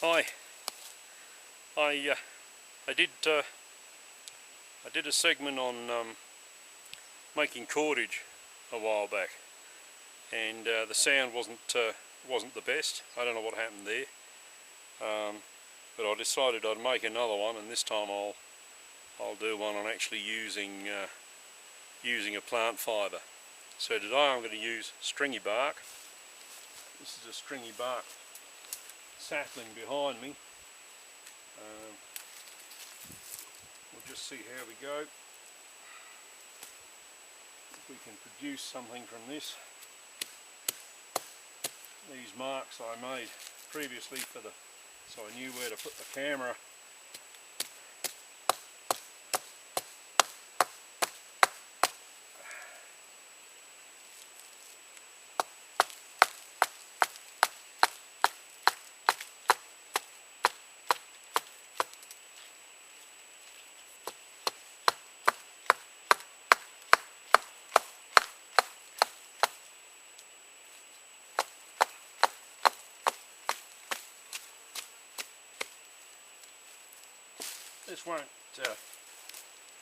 Hi. I did a segment on making cordage a while back, and the sound wasn't the best. I don't know what happened there, but I decided I'd make another one, and this time I'll do one on actually using a plant fibre. So today I'm going to use stringy bark. This is a stringy bark sapling behind me. We'll just see how we go. If we can produce something from this. These marks I made previously so I knew where to put the camera.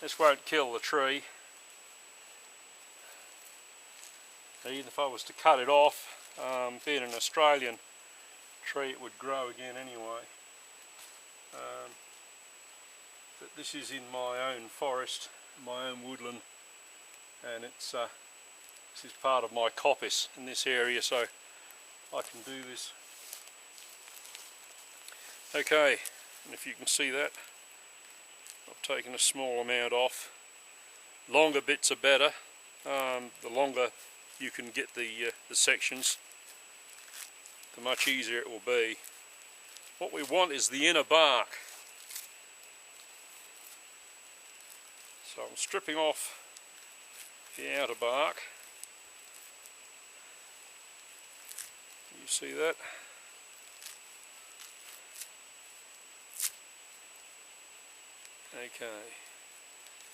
This won't kill the tree. Even if I was to cut it off, being an Australian tree, it would grow again anyway. But this is in my own forest, my own woodland, and this is part of my coppice in this area, so I can do this. Okay, and if you can see that, I've taken a small amount off. Longer bits are better. The longer you can get the sections, the much easier it will be. What we want is the inner bark. So I'm stripping off the outer bark. You see that? Okay,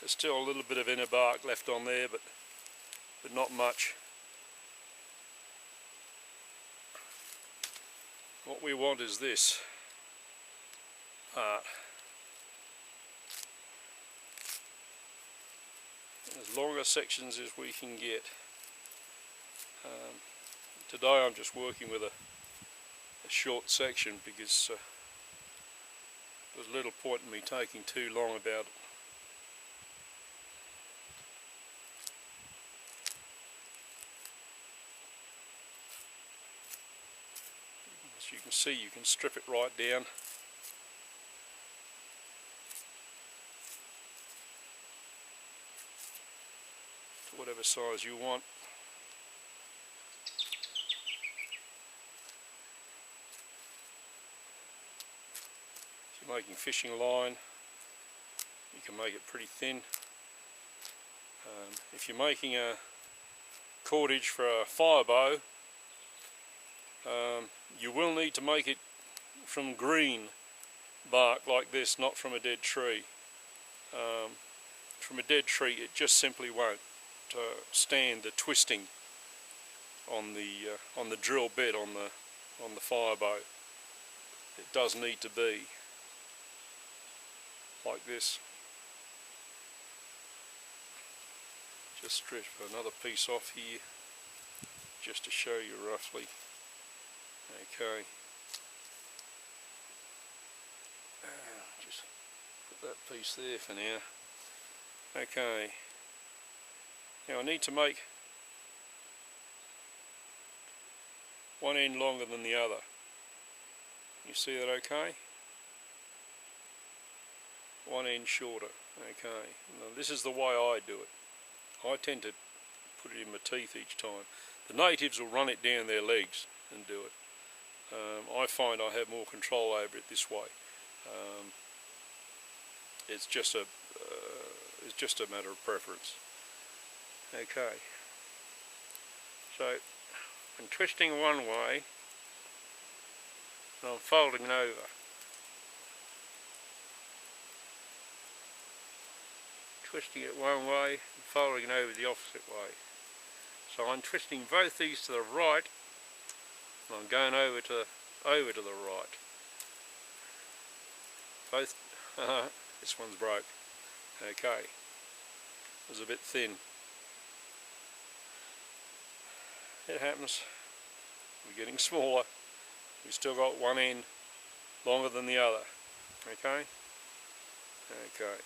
there's still a little bit of inner bark left on there, but not much. What we want is this part. As longer sections as we can get. Today I'm just working with a short section because there's little point in me taking too long about it. As you can see, you can strip it right down. To whatever size you want. Making fishing line, you can make it pretty thin. If you're making a cordage for a fire bow, you will need to make it from green bark like this, not from a dead tree. From a dead tree it just simply won't stand the twisting on the drill bit on the fire bow. It does need to be like this. Just strip another piece off here just to show you roughly. Okay, just put that piece there for now. Okay, now I need to make one end longer than the other. You see that okay? One end shorter. Okay, now this is the way I do it. I tend to put it in my teeth each time. The natives will run it down their legs and do it. I find I have more control over it this way. It's just a matter of preference. Okay, so I'm twisting one way and I'm folding it over. Twisting it one way and folding it over the opposite way. So I'm twisting both these to the right and I'm going over to the right. both, this one's broke. Okay, it was a bit thin. It happens. We're getting smaller. We've still got one end longer than the other. Okay? Okay.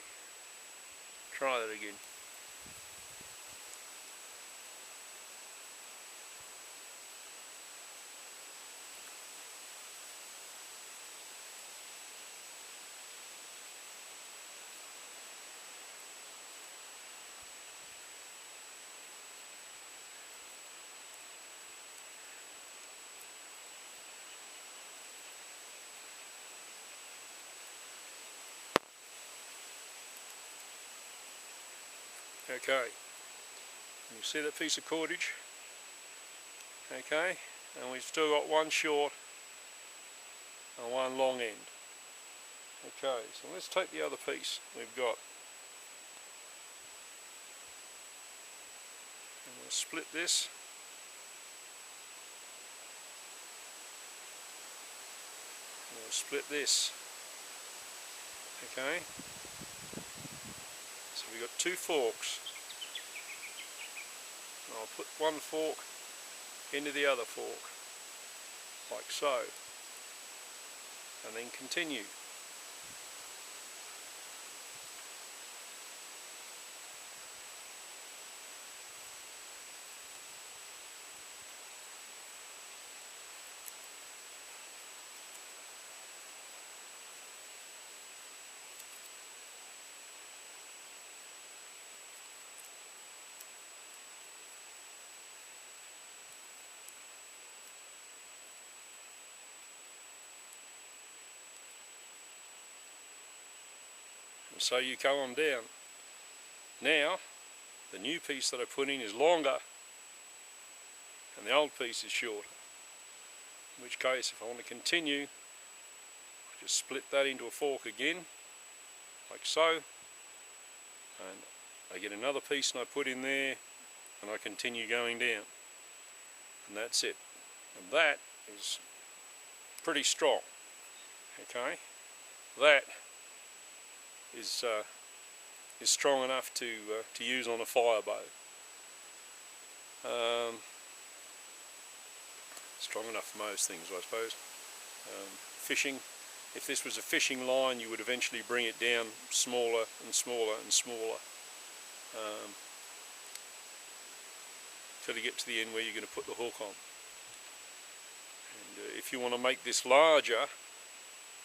Try that again. Okay, you see that piece of cordage? Okay, and we've still got one short and one long end. Okay, so let's take the other piece we've got. And we'll split this. And we'll split this. Okay. So we've got two forks. And I'll put one fork into the other fork, like so, and then continue. And so you go on down. Now, the new piece that I put in is longer and the old piece is shorter. In which case, if I want to continue, I just split that into a fork again, like so, and I get another piece and I put in there, and I continue going down. And that's it. And that is pretty strong. Okay? That is strong enough to use on a fire bow. Strong enough for most things, I suppose. Fishing, if this was a fishing line, you would eventually bring it down smaller and smaller and smaller till you get to the end where you're going to put the hook on. And if you want to make this larger,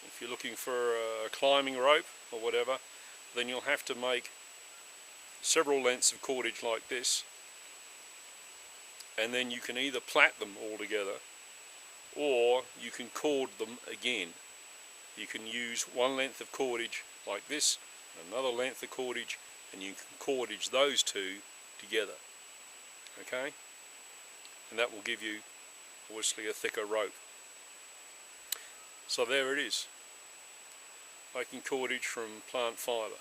if you're looking for a climbing rope or whatever, then you'll have to make several lengths of cordage like this, and then you can either plait them all together or you can cord them again. You can use one length of cordage like this, another length of cordage, and you can cordage those two together. Okay? And that will give you obviously a thicker rope. So there it is, making cordage from plant fibre.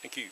Thank you.